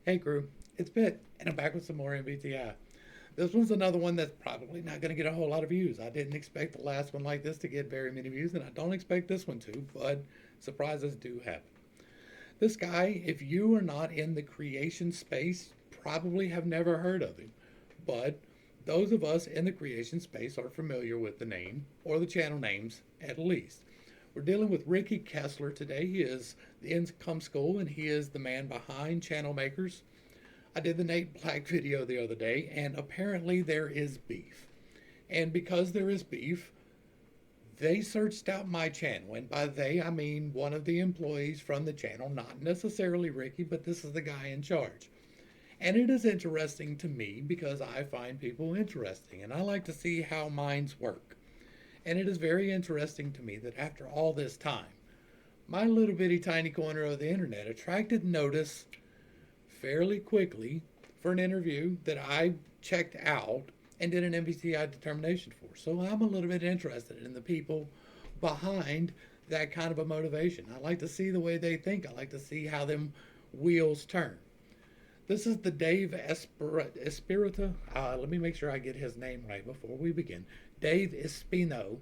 Hey crew, it's Pitt, and I'm back with some more MBTI. This one's another one that's probably not going to get a whole lot of views. I didn't expect the last one like this to get very many views, and I don't expect this one to, but surprises do happen. This guy, if you are not in the creation space, probably have never heard of him. But those of us in the creation space are familiar with the name, or the channel names at least. We're dealing with Ricky Kesler today. He is the Income School, and he is the man behind Channel Makers. I did the Nate Black video the other day, and apparently there is beef. And because there is beef, they searched out my channel. And by they, I mean one of the employees from the channel, not necessarily Ricky, but this is the guy in charge. And it is interesting to me because I find people interesting and I like to see how minds work. And it is very interesting to me that after all this time, my little bitty tiny corner of the internet attracted notice fairly quickly for an interview that I checked out and did an MBTI determination for. So I'm a little bit interested in the people behind that kind of a motivation. I like to see the way they think. I like to see how them wheels turn. This is the Dave Espirita. Let me make sure I get his name right before we begin. Dave Espino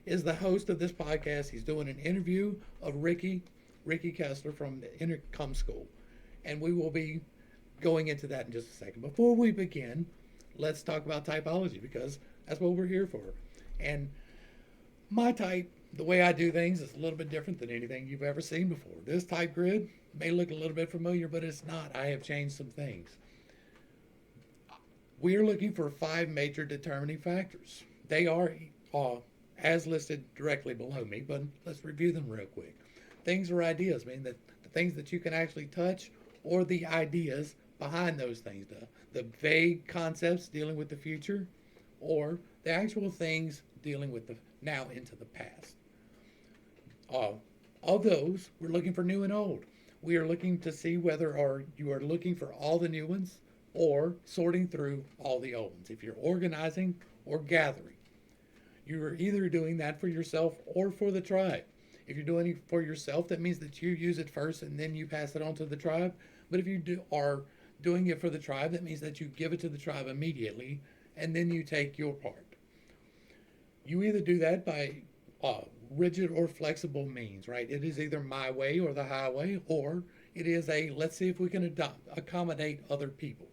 is the host of this podcast. He's doing an interview of Ricky Kessler from the Income School. And we will be going into that in just a second. Before we begin, let's talk about typology because that's what we're here for. And my type, the way I do things, is a little bit different than anything you've ever seen before. This type grid may look a little bit familiar, but it's not. I have changed some things. We are looking for five major determining factors. They are as listed directly below me, but let's review them real quick. Things or ideas mean that the things that you can actually touch or the ideas behind those things, the vague concepts dealing with the future or the actual things dealing with the now into the past. Uh, of those, we're looking for new and old. We are looking to see whether or you are looking for all the new ones or sorting through all the old ones. If you're organizing or gathering, you are either doing that for yourself or for the tribe. If you're doing it for yourself, that means that you use it first and then you pass it on to the tribe. But if are doing it for the tribe, that means that you give it to the tribe immediately and then you take your part. You either do that by rigid or flexible means, right? It is either my way or the highway, or it is a let's see if we can accommodate other people.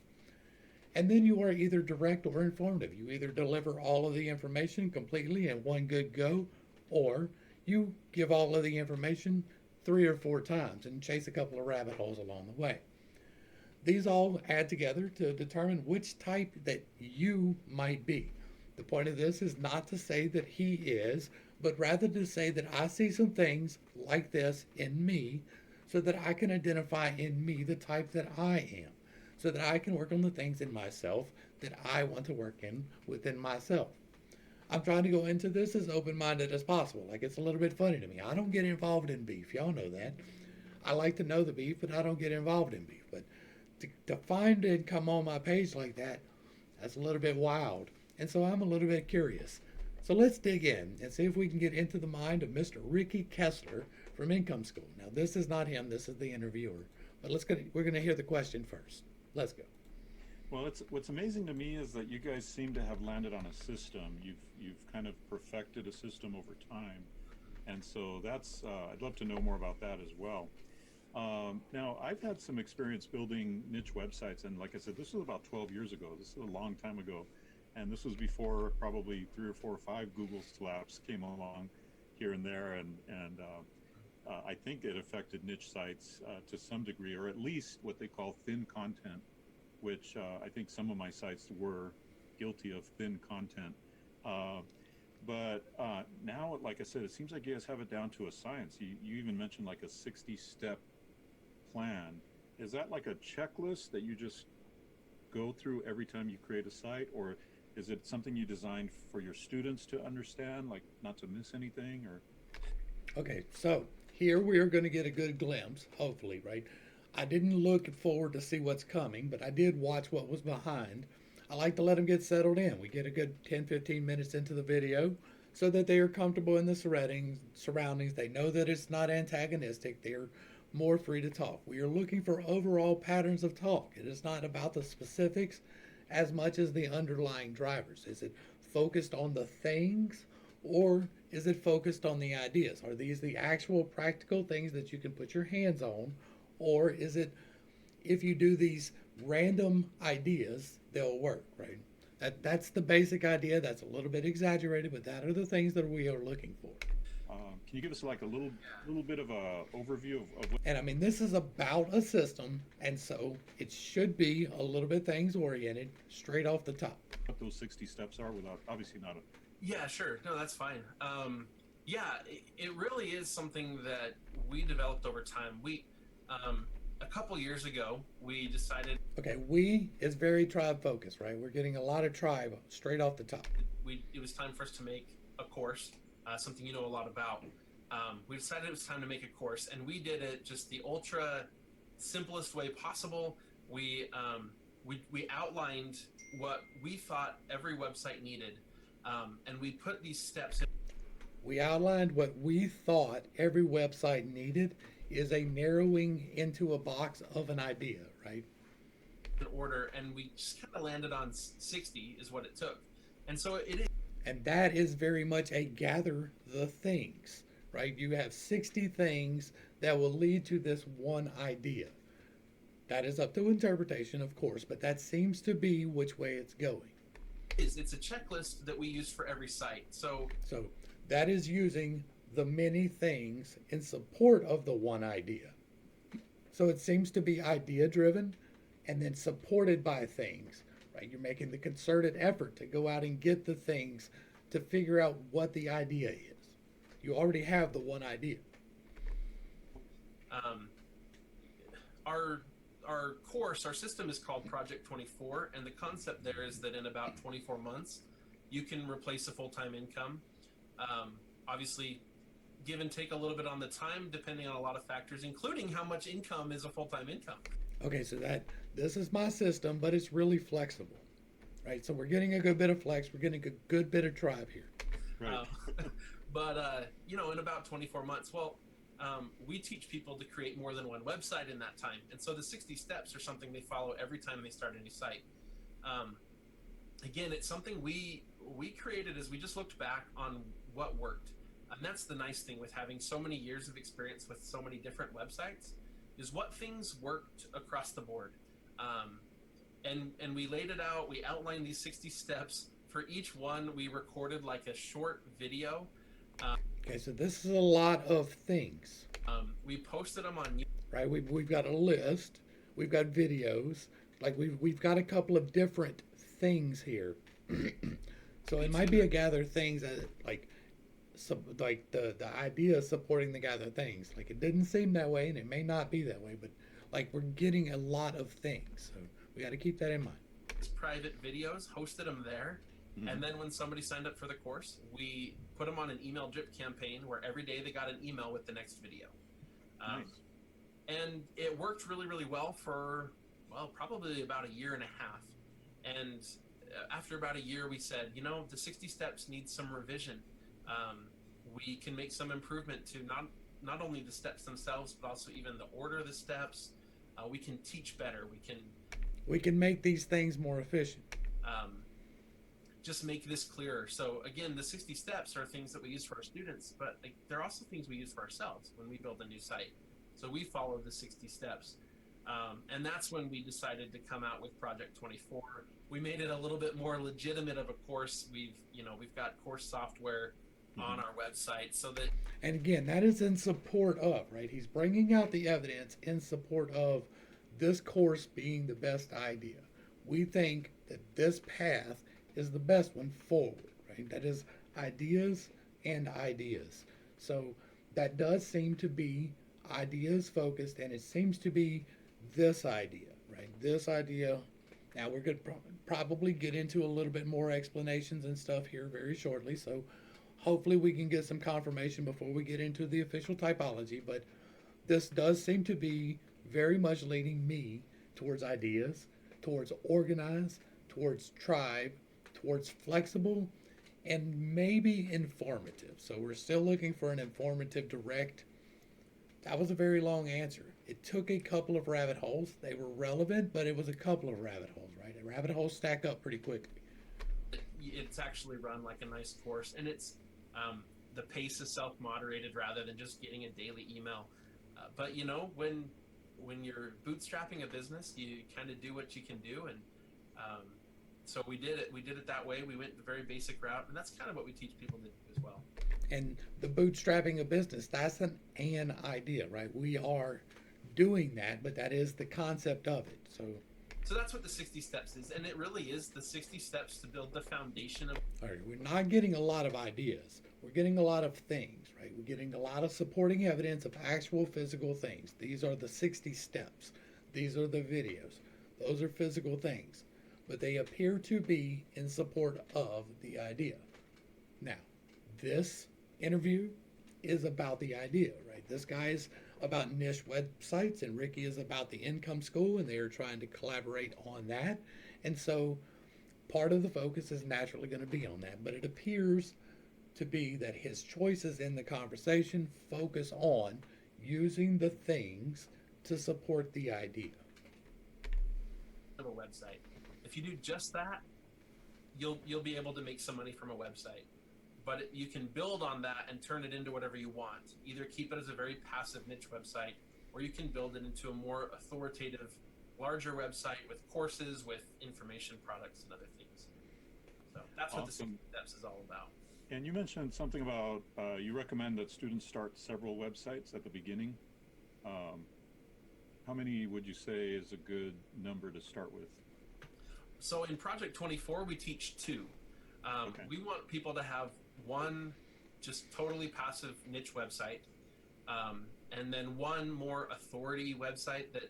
And then you are either direct or informative. You either deliver all of the information completely in one good go, or you give all of the information three or four times and chase a couple of rabbit holes along the way. These all add together to determine which type that you might be. The point of this is not to say that he is, but rather to say that I see some things like this in me so that I can identify in me the type that I am, so that I can work on the things in myself that I want to work in within myself. I'm trying to go into this as open minded as possible. Like it's a little bit funny to me. I don't get involved in beef. Y'all know that. I like to know the beef, but I don't get involved in beef. But to find it come on my page like that, that's a little bit wild. And so I'm a little bit curious. So let's dig in and see if we can get into the mind of Mr. Ricky Kesler from Income School. Now, this is not him, this is the interviewer. But we're going to hear the question first. Let's go. Well, what's amazing to me is that you guys seem to have landed on a system. You've kind of perfected a system over time, and so that's I'd love to know more about that as well. Now, I've had some experience building niche websites, and like I said, this was about 12 years ago. This is a long time ago, and this was before probably 3 or 4 or 5 Google slaps came along here and there, and I think it affected niche sites to some degree, or at least what they call thin content, which I think some of my sites were guilty of thin content. Uh, but now, like I said, it seems like you guys have it down to a science. You even mentioned like a 60-step plan. Is that like a checklist that you just go through every time you create a site, or is it something you designed for your students to understand, like not to miss anything? Or Okay, so here we are going to get a good glimpse, hopefully, right? I didn't look forward to see what's coming, but I did watch what was behind. I like to let them get settled in. We get a good 10, 15 minutes into the video so that they are comfortable in the surroundings. They know that it's not antagonistic. They're more free to talk. We are looking for overall patterns of talk. It is not about the specifics as much as the underlying drivers. Is it focused on the things, or is it focused on the ideas? Are these the actual practical things that you can put your hands on, or is it, if you do these random ideas, they'll work, right? That's the basic idea. That's a little bit exaggerated, but that are the things that we are looking for. Can you give us like a little bit of a overview of what And I mean, this is about a system, and so it should be a little bit things oriented straight off the top. those 60 steps are without obviously not a Yeah, sure. No, that's fine. Yeah, it really is something that we developed over time. A couple years ago, we decided Okay, we is very tribe focused, right? We're getting a lot of tribe straight off the top. it was time for us to make a course, something you know a lot about. We decided it was time to make a course, and we did it just the ultra simplest way possible. We outlined what we thought every website needed, and we put these steps in. We outlined what we thought every website needed is a narrowing into a box of an idea, right? In order, and we just kind of landed on 60 is what it took. And so it is. And that is very much a gather the things, right? You have 60 things that will lead to this one idea. That is up to interpretation, of course, but that seems to be which way it's going. It's a checklist that we use for every site. So that is using the many things in support of the one idea. So it seems to be idea driven and then supported by things, right? You're making the concerted effort to go out and get the things to figure out what the idea is. You already have the one idea. Our course, our system is called Project 24, and the concept there is that in about 24 months, you can replace a full-time income. Obviously, give and take a little bit on the time, depending on a lot of factors, including how much income is a full-time income. Okay, so this is my system, but it's really flexible, right? So we're getting a good bit of flex. We're getting a good bit of tribe here. right. But in about 24 months, we teach people to create more than one website in that time. And so the 60 steps are something they follow every time they start a new site. Again, it's something we created as we just looked back on what worked. And that's the nice thing with having so many years of experience with so many different websites, is what things worked across the board. And we laid it out. We outlined these 60 steps. For each one, we recorded like a short video. Okay, so this is a lot of things. We posted them on YouTube. Right? We've got a list. We've got videos. Like we've got a couple of different things here. So it might be a gather things that like the idea of supporting the gather things. Like it didn't seem that way, and it may not be that way, but like we're getting a lot of things. So we got to keep that in mind. Private videos, hosted them there. Mm-hmm. And then when somebody signed up for the course, we put them on an email drip campaign where every day they got an email with the next video. Nice. And it worked really, really well for, probably about a year and a half. And after about a year, we said, the 60 steps need some revision. We can make some improvement to not only the steps themselves, but also even the order of the steps. We can teach better. We can make these things more efficient. Just make this clearer. So again, the 60 steps are things that we use for our students, but they're also things we use for ourselves when we build a new site. So we follow the 60 steps. And that's when we decided to come out with Project 24. We made it a little bit more legitimate of a course. We've got course software on our website so that. And again, that is in support of, right? He's bringing out the evidence in support of this course being the best idea. We think that this path is the best one forward, right? That is ideas and ideas. So that does seem to be ideas focused, and it seems to be this idea, right? This idea. Now we're going to probably get into a little bit more explanations and stuff here very shortly. So hopefully we can get some confirmation before we get into the official typology. But this does seem to be very much leading me towards ideas, towards organize, towards tribe, towards flexible, and maybe informative. So we're still looking for an informative, direct That was a very long answer. It took a couple of rabbit holes. They were relevant, but it was a couple of rabbit holes, right? The rabbit holes stack up pretty quickly. It's actually run like a nice course, and it's the pace is self-moderated rather than just getting a daily email. But you know, when you're bootstrapping a business, you kind of do what you can do, and so we did it. We did it that way. We went the very basic route, and that's kind of what we teach people to do as well. And the bootstrapping a business, that's an idea, right? We are doing that, but that is the concept of it. So that's what the 60 steps is, and it really is the 60 steps to build the foundation of. All right, we're not getting a lot of ideas. We're getting a lot of things, right? We're getting a lot of supporting evidence of actual physical things. These are the 60 steps. These are the videos. Those are physical things, but they appear to be in support of the idea. Now, this interview is about the idea, right? This guy's about niche websites, and Ricky is about the income school, and they are trying to collaborate on that. And so part of the focus is naturally going to be on that, but it appears to be that his choices in the conversation focus on using the things to support the idea. Of a website. If you do just that, you'll be able to make some money from a website. But you can build on that and turn it into whatever you want. Either keep it as a very passive niche website, or you can build it into a more authoritative, larger website with courses, with information products and other things. So that's what the 60 steps is all about. And you mentioned something about you recommend that students start several websites at the beginning. How many would you say is a good number to start with? So in Project 24, we teach two. Okay. We want people to have one just totally passive niche website, and then one more authority website that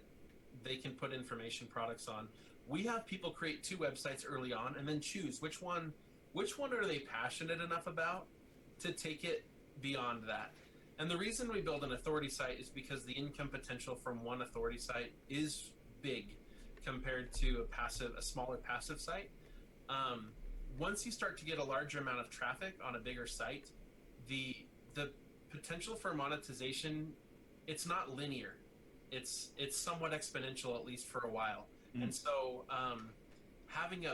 they can put information products on. We have people create two websites early on and then choose which one are they passionate enough about to take it beyond that. And the reason we build an authority site is because the income potential from one authority site is big compared to a smaller passive site. Once you start to get a larger amount of traffic on a bigger site, the potential for monetization, it's not linear. It's somewhat exponential, at least for a while. Mm. And so having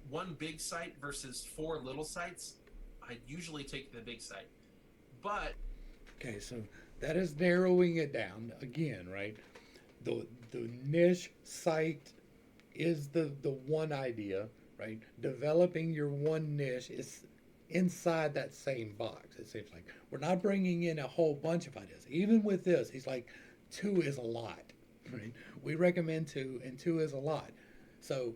one big site versus 4 little sites, I usually take the big site. But okay, so that is narrowing it down again, right? The niche site is the one idea, right? Developing your one niche is inside that same box. It seems like we're not bringing in a whole bunch of ideas. Even with this, he's like, 2 is a lot, right? We recommend 2, and 2 is a lot. So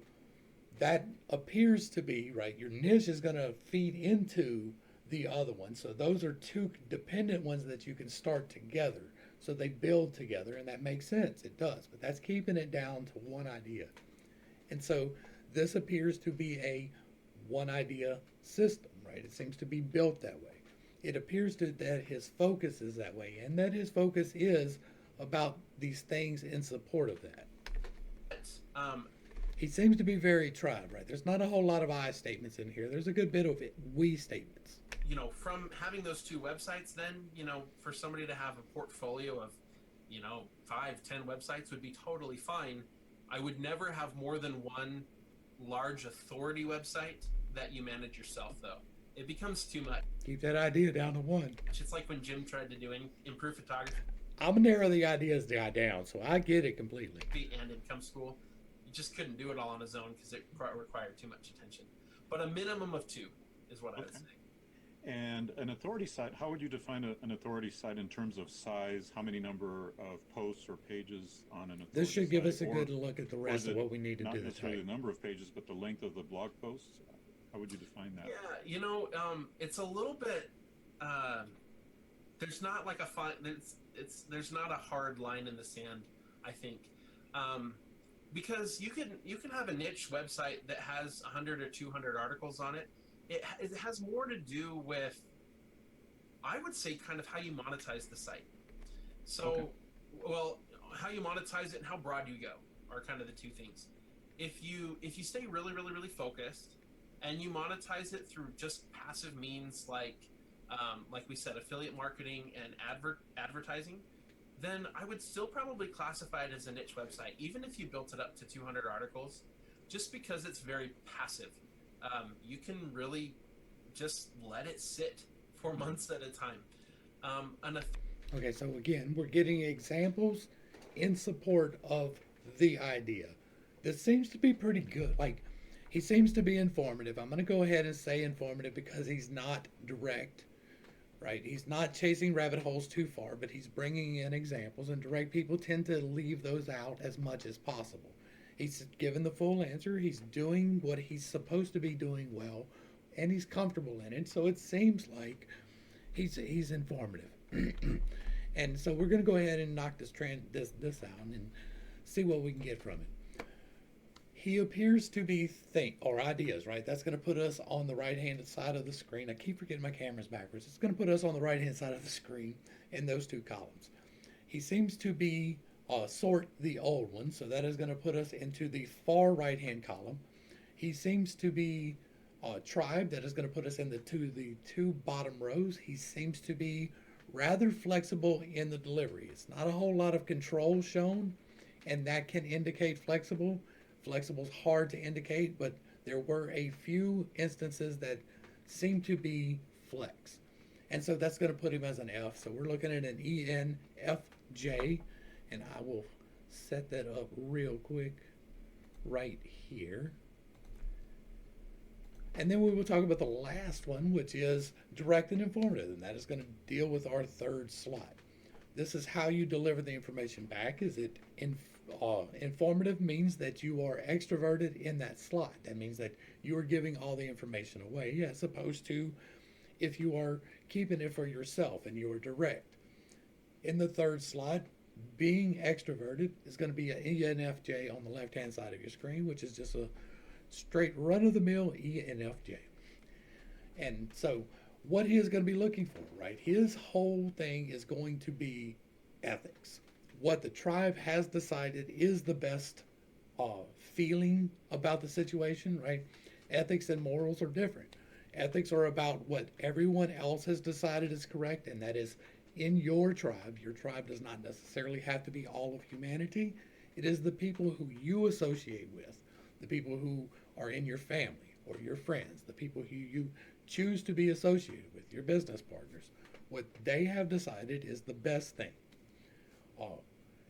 that appears to be, right, your niche is going to feed into the other one. So those are 2 dependent ones that you can start together. So they build together, and that makes sense. It does. But that's keeping it down to one idea. And so this appears to be a one idea system, right? It seems to be built that way. It appears that his focus is that way, and that his focus is about these things in support of that. He seems to be very tribe, right? There's not a whole lot of I statements in here. There's a good bit of we statements. You know, from having those 2 websites, then, you know, for somebody to have a portfolio of, 5, 10 websites would be totally fine. I would never have more than one large authority website that you manage yourself, though. It becomes too much. Keep that idea down to 1. It's like when Jim tried to do improve photography. I'm gonna narrow the ideas down, so I get it completely. And income school, you just couldn't do it all on his own because it required too much attention. But a minimum of 2 is what I would say. And an authority site, how would you define an authority site in terms of size? How many number of posts or pages on an authority site? This should give us a good look at the rest of what we need to do. Not necessarily the number of pages, but the length of the blog posts. How would you define that? Yeah, it's a little bit. There's not like a fine. There's not a hard line in the sand, I think, because you can have a niche website that has 100 or 200 articles on it. It has more to do with, I would say, kind of how you monetize the site. So, well, how you monetize it and how broad you go are kind of the 2 things. If you stay really, really, really focused and you monetize it through just passive means like we said, affiliate marketing and advertising, then I would still probably classify it as a niche website, even if you built it up to 200 articles, just because it's very passive. You can really just let it sit for months at a time. And Okay, so again, we're getting examples in support of the idea. This seems to be pretty good. Like, he seems to be informative. I'm going to go ahead and say informative because he's not direct, right? He's not chasing rabbit holes too far, but he's bringing in examples, and direct people tend to leave those out as much as possible. He's given the full answer. He's doing what he's supposed to be doing well, and he's comfortable in it. So it seems like he's informative. And so we're going to go ahead and knock this out and see what we can get from it. He appears to be ideas, right? That's going to put us on the right hand side of the screen. I keep forgetting my camera's backwards. It's going to put us on the right hand side of the screen in those two columns. He seems to be sort the old one, so that is going to put us into the far right hand column. He seems to be tribe, that is going to put us in the two bottom rows. He seems to be rather flexible in the delivery. It's not a whole lot of control shown, and that can indicate flexible. Flexible's hard to indicate, but there were a few instances that seem to be flex. And so that's going to put him as an F. So we're looking at an ENFJ, and I will set that up real quick right here. And then we will talk about the last one, which is direct and informative, and that is going to deal with our third slot. This is how you deliver the information back. Is it informative? Means that you are extroverted in that slot. That means that you are giving all the information away, as opposed to if you are keeping it for yourself and you are direct. In the third slot, being extroverted is going to be an ENFJ on the left-hand side of your screen, which is just a straight run-of-the-mill ENFJ. And so what he is going to be looking for, right? His whole thing is going to be ethics. What the tribe has decided is the best feeling about the situation, right? Ethics and morals are different. Ethics are about what everyone else has decided is correct, and that is in your tribe. Your tribe does not necessarily have to be all of humanity. It is the people who you associate with, the people who are in your family or your friends, the people who you choose to be associated with, your business partners. What they have decided is the best thing.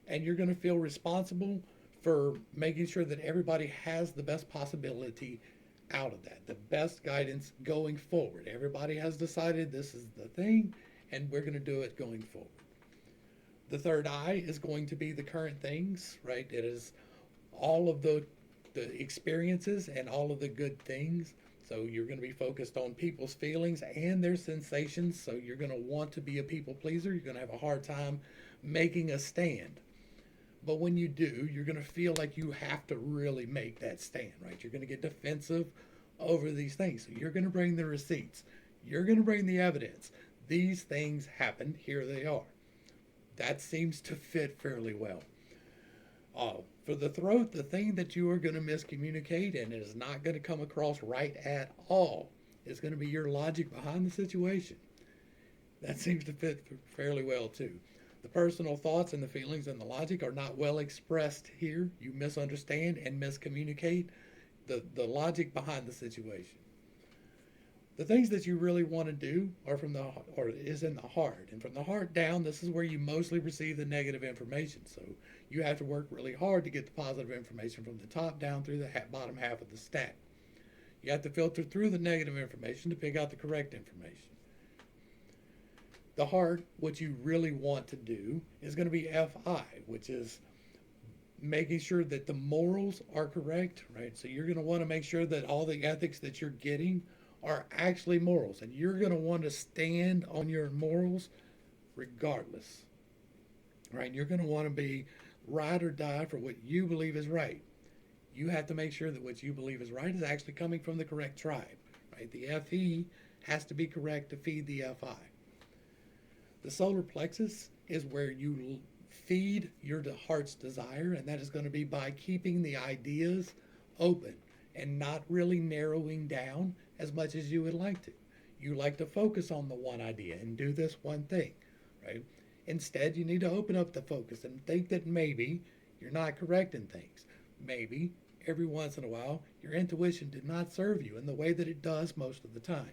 And you're going to feel responsible for making sure that everybody has the best possibility out of that, the best guidance going forward. Everybody has decided this is the thing, and we're going to do it going forward. The third eye is going to be the current things, right? It is all of the experiences and all of the good things. So you're going to be focused on people's feelings and their sensations. So you're going to want to be a people pleaser. You're going to have a hard time making a stand. But when you do, you're going to feel like you have to really make that stand, right? You're going to get defensive over these things. So you're going to bring the receipts. You're going to bring the evidence. These things happened. Here they are. That seems to fit fairly well. For the throat, the thing that you are going to miscommunicate and is not going to come across right at all is going to be your logic behind the situation. That seems to fit fairly well too. The personal thoughts and the feelings and the logic are not well expressed here. You misunderstand and miscommunicate the logic behind the situation. The things that you really want to do are is in the heart. And from the heart down, this is where you mostly receive the negative information. So you have to work really hard to get the positive information from the top down through the bottom half of the stack. You have to filter through the negative information to pick out the correct information. The heart, what you really want to do, is going to be FI, which is making sure that the morals are correct, right? So you're going to want to make sure that all the ethics that you're getting are actually morals, and you're going to want to stand on your morals regardless, right? You're going to want to be ride or die for what you believe is right. You have to make sure that what you believe is right is actually coming from the correct tribe, right? The FE has to be correct to feed the FI. The solar plexus is where you feed your heart's desire, and that is going to be by keeping the ideas open and not really narrowing down as much as you would like to. You like to focus on the one idea and do this one thing, right? Instead, you need to open up the focus and think that maybe you're not correct in things. Maybe every once in a while your intuition did not serve you in the way that it does most of the time.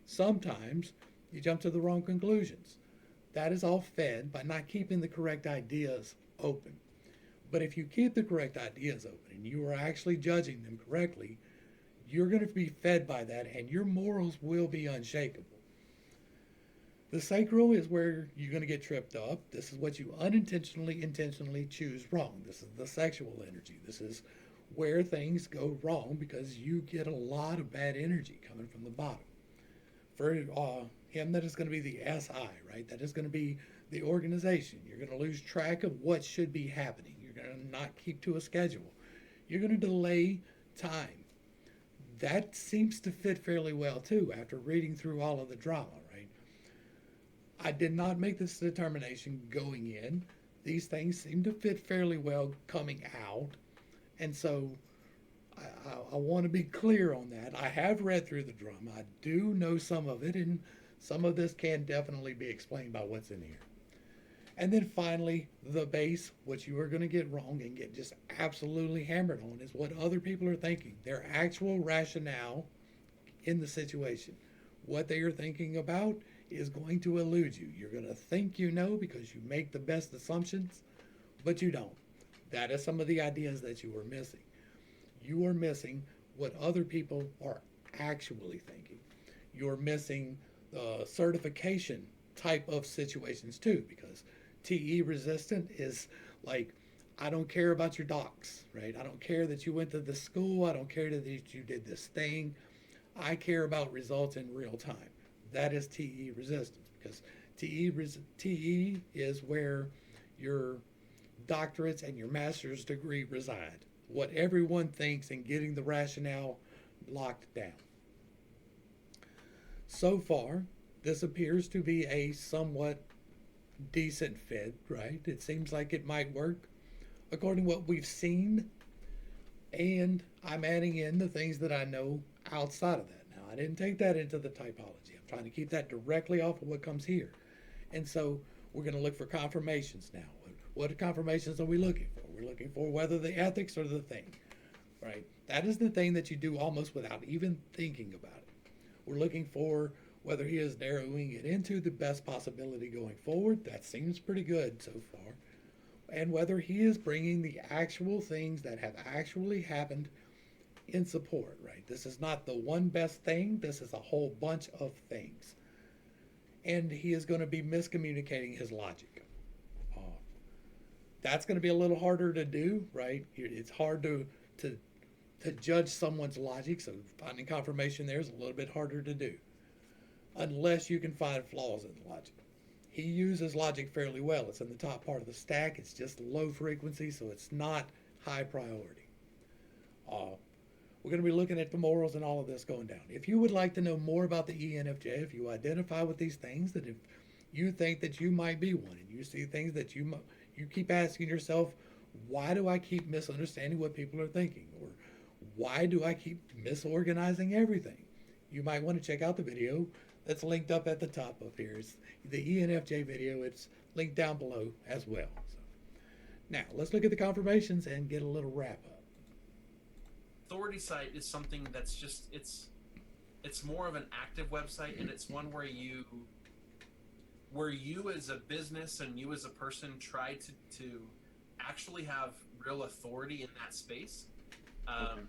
Sometimes you jump to the wrong conclusions. That is all fed by not keeping the correct ideas open. But if you keep the correct ideas open and you are actually judging them correctly, you're going to be fed by that and your morals will be unshakable. The sacral is where you're going to get tripped up. This is what you intentionally choose wrong. This is the sexual energy. This is where things go wrong because you get a lot of bad energy coming from the bottom. For him, that is going to be the SI, right? That is going to be the organization. You're going to lose track of what should be happening. You're going to not keep to a schedule. You're going to delay time. That seems to fit fairly well too after reading through all of the drama, right? I did not make this determination going in. These things seem to fit fairly well coming out. And so I want to be clear on that. I have read through the drama. I do know some of it, and some of this can definitely be explained by what's in here. And then finally, the base, what you are going to get wrong and get just absolutely hammered on is what other people are thinking, their actual rationale in the situation. What they are thinking about is going to elude you. You're going to think you know because you make the best assumptions, but you don't. That is some of the ideas that you are missing. You are missing what other people are actually thinking. You're missing the certification type of situations too, because TE resistant is like, I don't care about your docs, right? I don't care that you went to this school. I don't care that you did this thing. I care about results in real time. That is TE resistance, because TE is where your doctorates and your master's degree reside. What everyone thinks and getting the rationale locked down. So far, this appears to be a somewhat decent fit, right? It seems like it might work according to what we've seen. And I'm adding in the things that I know outside of that. Now, I didn't take that into the typology. I'm trying to keep that directly off of what comes here. And so we're going to look for confirmations now. What confirmations are we looking for? We're looking for whether the ethics or the thing, right? That is the thing that you do almost without even thinking about it. We're looking for whether he is narrowing it into the best possibility going forward. That seems pretty good so far. And whether he is bringing the actual things that have actually happened in support, right? This is not the one best thing. This is a whole bunch of things. And he is going to be miscommunicating his logic. That's going to be a little harder to do, right? It's hard to judge someone's logic, so finding confirmation there is a little bit harder to do, unless you can find flaws in the logic. He uses logic fairly well. It's in the top part of the stack. It's just low frequency, so it's not high priority. We're going to be looking at the morals and all of this going down. If you would like to know more about the ENFJ, if you identify with these things, that if you think that you might be one, and you see things that you keep asking yourself, why do I keep misunderstanding what people are thinking? Or why do I keep misorganizing everything? You might want to check out the video that's linked up at the top of here. It's the ENFJ video. It's linked down below as well. So, now, let's look at the confirmations and get a little wrap up. Authority site is something that's just, it's more of an active website, and it's one where you as a business and you as a person try to actually have real authority in that space. Okay.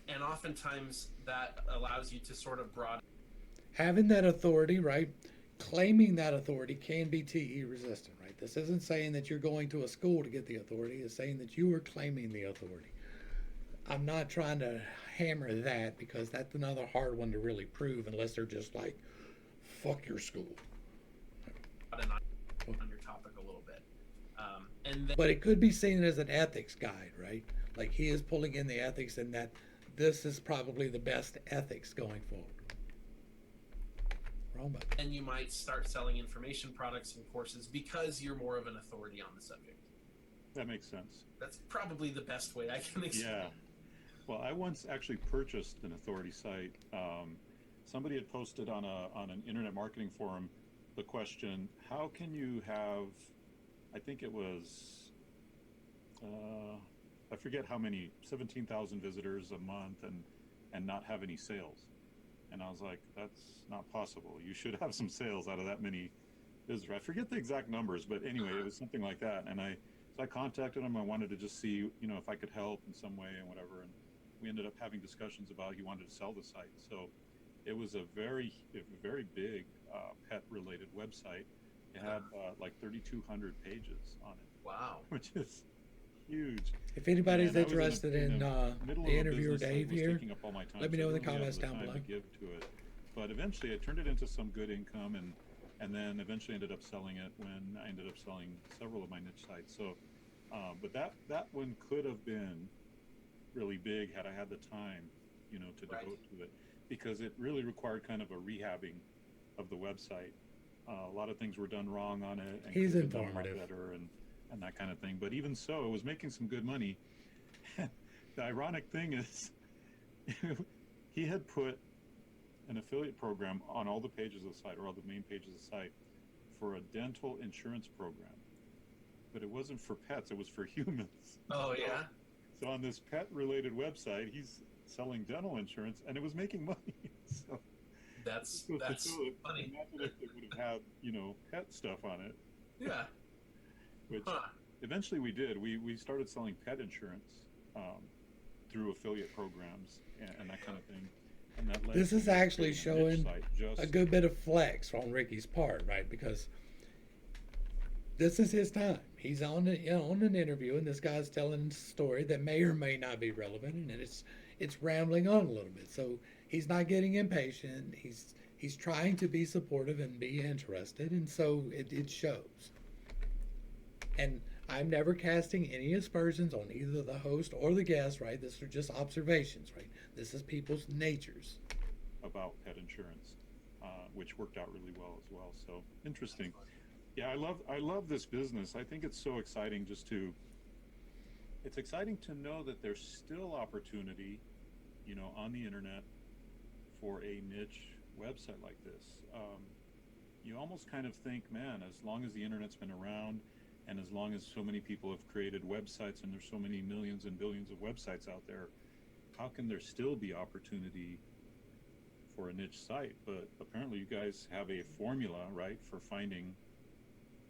And oftentimes that allows you to sort of broaden. Having that authority, right? Claiming that authority can be TE resistant, right? This isn't saying that you're going to a school to get the authority. It's saying that you are claiming the authority. I'm not trying to hammer that because that's another hard one to really prove unless they're just like, fuck your school. On your topic a little bit. And then, but it could be seen as an ethics guide, right? Like he is pulling in the ethics and that this is probably the best ethics going forward. Wrong button. And you might start selling information products and courses because you're more of an authority on the subject. That makes sense. That's probably the best way I can explain. Yeah. Well, I once actually purchased an authority site. Somebody had posted on an internet marketing forum the question, how can you have, I think it was, I forget how many, 17,000 visitors a month and not have any sales? And I was like, that's not possible. You should have some sales out of that many visitors. I forget the exact numbers, but anyway, it was something like that. And so I contacted him. I wanted to just see, if I could help in some way and whatever. And we ended up having discussions about he wanted to sell the site. So it was a very big pet-related website. It had like 3,200 pages on it. Wow. Which is huge. If anybody's And I was interested in middle the of a interviewer business that Dave was here, taking up all my time, let me so know I in the didn't really have comments the down time below. to give to it. But eventually I turned it into some good income, and then eventually ended up selling it when I ended up selling several of my niche sites. So, but that one could have been really big had I had the time, to Right. devote to it, because it really required kind of a rehabbing of the website. A lot of things were done wrong on it, and He's could have been done a lot informative. better, and that kind of thing. But even so, it was making some good money. The ironic thing is, he had put an affiliate program on all the pages of the site, or all the main pages of the site, for a dental insurance program. But it wasn't for pets, it was for humans. Oh, yeah? So on this pet-related website, he's selling dental insurance, and it was making money. So That's so funny. imagine if it would have had, pet stuff on it, Yeah. which Huh. eventually we did. We started selling pet insurance through affiliate programs and that kind of thing. And that led This to is actually creating a niche showing site just a good bit of flex on Ricky's part, right? Because this is his time. He's on an interview, and this guy's telling a story that may or may not be relevant, and it's rambling on a little bit. So he's not getting impatient. He's trying to be supportive and be interested, and so it shows. And I'm never casting any aspersions on either the host or the guest, right? These are just observations, right? This is people's natures. about pet insurance, which worked out really well as well. So interesting. Yeah, I love this business. I think it's so exciting it's exciting to know that there's still opportunity, on the internet for a niche website like this. You almost kind of think, man, as long as the internet's been around, and as long as so many people have created websites, and there's so many millions and billions of websites out there, how can there still be opportunity for a niche site? But apparently you guys have a formula, right, for finding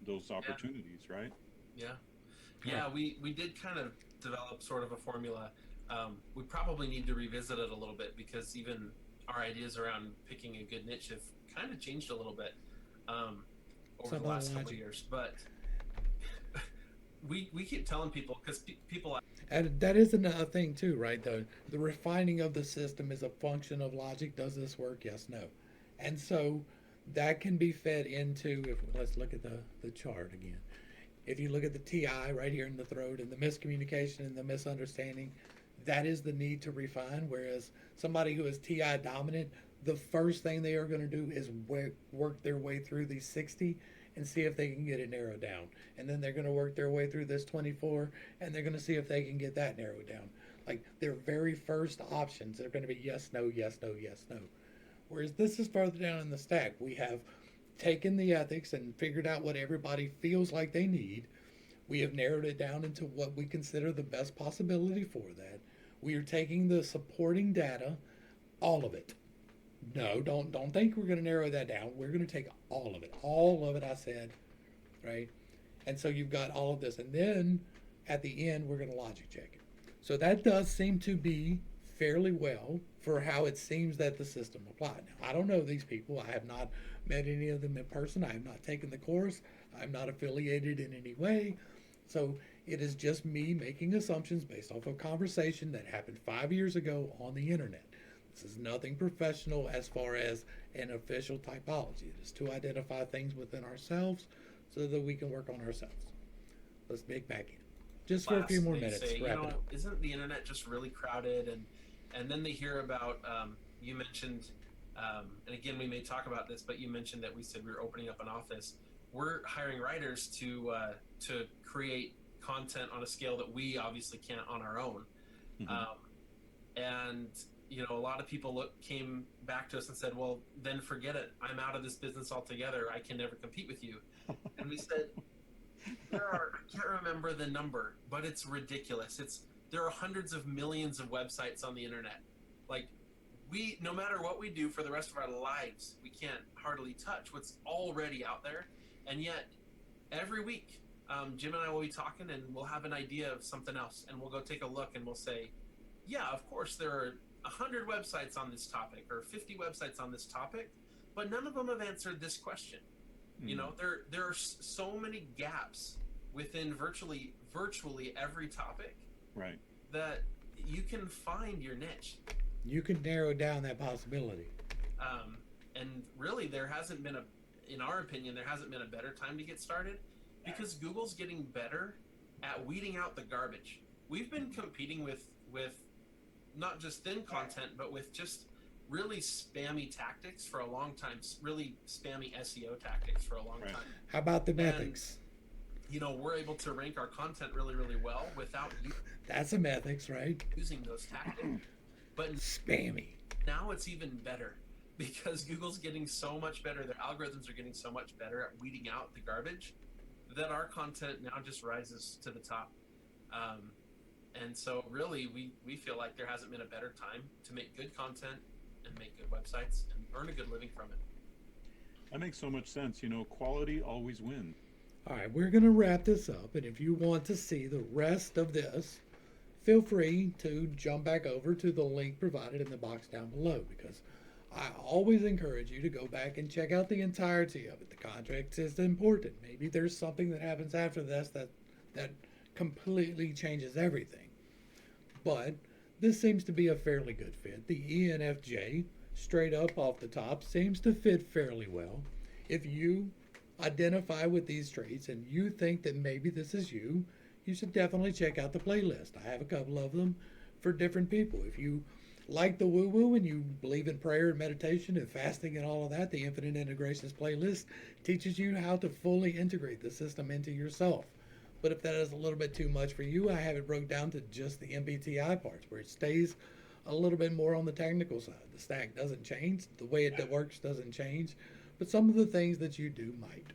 those opportunities, right? Yeah. Yeah, we did kind of develop sort of a formula. We probably need to revisit it a little bit, because even our ideas around picking a good niche have kind of changed a little bit over the last couple of years. But we keep telling people, because people. And that is another thing too, right? The refining of the system is a function of logic. Does this work? Yes, no. And so that can be fed into, if let's look at the chart again. If you look at the TI right here in the throat, and the miscommunication and the misunderstanding, that is the need to refine. Whereas somebody who is TI dominant, the first thing they are going to do is work their way through these 60 and see if they can get it narrowed down. And then they're going to work their way through this 24, and they're going to see if they can get that narrowed down. Like their very first options are going to be yes, no, yes, no, yes, no. Whereas this is further down in the stack. We have taken the ethics and figured out what everybody feels like they need. We have narrowed it down into what we consider the best possibility for that. We are taking the supporting data, all of it. No, don't think we're going to narrow that down. We're going to take all of it. All of it, I said, right? And so you've got all of this. And then at the end, we're going to logic check it. So that does seem to be fairly well for how it seems that the system applied. Now, I don't know these people. I have not met any of them in person. I have not taken the course. I'm not affiliated in any way. So it is just me making assumptions based off a conversation that happened 5 years ago on the internet. This is nothing professional as far as an official typology. It is to identify things within ourselves so that we can work on ourselves. Let's make back in. Just for a few more minutes. Say, wrap it up. Isn't the internet just really crowded? And then they hear about, you mentioned, and again, we may talk about this, but you mentioned that we said we were opening up an office. We're hiring writers to create content on a scale that we obviously can't on our own. Mm-hmm. And a lot of people came back to us and said, well, then forget it. I'm out of this business altogether. I can never compete with you. And we said, I can't remember the number, but it's ridiculous. There are hundreds of millions of websites on the internet. Like, no matter what we do for the rest of our lives, we can't hardly touch what's already out there. And yet, every week, Jim and I will be talking, and we'll have an idea of something else, and we'll go take a look, and we'll say, yeah, of course, there are 100 websites on this topic, or 50 websites on this topic, but none of them have answered this question. There are so many gaps within virtually every topic, right, that you can find your niche. You can narrow down that possibility. And really, in our opinion, there hasn't been a better time to get started, because Google's getting better at weeding out the garbage. We've been competing with not just thin content, but with just really spammy tactics for a long time, really spammy SEO tactics for a long time. How about the ethics? We're able to rank our content really, really well without That's some ethics, right? using those tactics. But spammy. Now it's even better, because Google's getting so much better. Their algorithms are getting so much better at weeding out the garbage that our content now just rises to the top. And so really, we feel like there hasn't been a better time to make good content and make good websites and earn a good living from it. That makes so much sense. Quality always wins. All right, we're going to wrap this up. And if you want to see the rest of this, feel free to jump back over to the link provided in the box down below, because I always encourage you to go back and check out the entirety of it. The context is important. Maybe there's something that happens after this that completely changes everything. But this seems to be a fairly good fit. The ENFJ, straight up off the top, seems to fit fairly well. If you identify with these traits and you think that maybe this is you, you should definitely check out the playlist. I have a couple of them for different people. If you like the woo-woo and you believe in prayer and meditation and fasting and all of that, the Infinite Integrations playlist teaches you how to fully integrate the system into yourself. But if that is a little bit too much for you, I have it broke down to just the MBTI parts, where it stays a little bit more on the technical side. The stack doesn't change. The way it works doesn't change. But some of the things that you do might.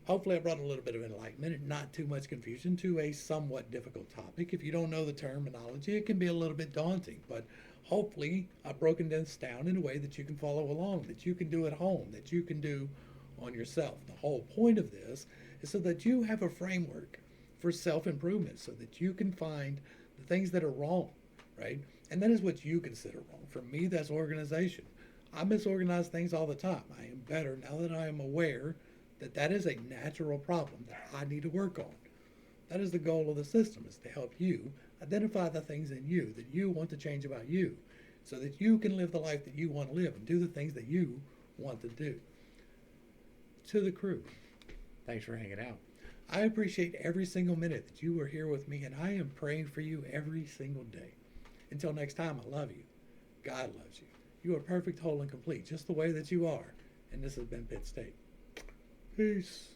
Hopefully I brought a little bit of enlightenment and not too much confusion to a somewhat difficult topic. If you don't know the terminology, it can be a little bit daunting. But hopefully I've broken this down in a way that you can follow along, that you can do at home, that you can do on yourself. The whole point of this is so that you have a framework for self-improvement, so that you can find the things that are wrong, right? And that is what you consider wrong. For me, that's organization. I misorganize things all the time. I am better now that I am aware that that is a natural problem that I need to work on. That is the goal of the system, is to help you identify the things in you that you want to change about you, so that you can live the life that you want to live and do the things that you want to do. To the crew, thanks for hanging out. I appreciate every single minute that you are here with me, and I am praying for you every single day. Until next time, I love you. God loves you. You are perfect, whole, and complete, just the way that you are. And this has been Pitt State. Peace.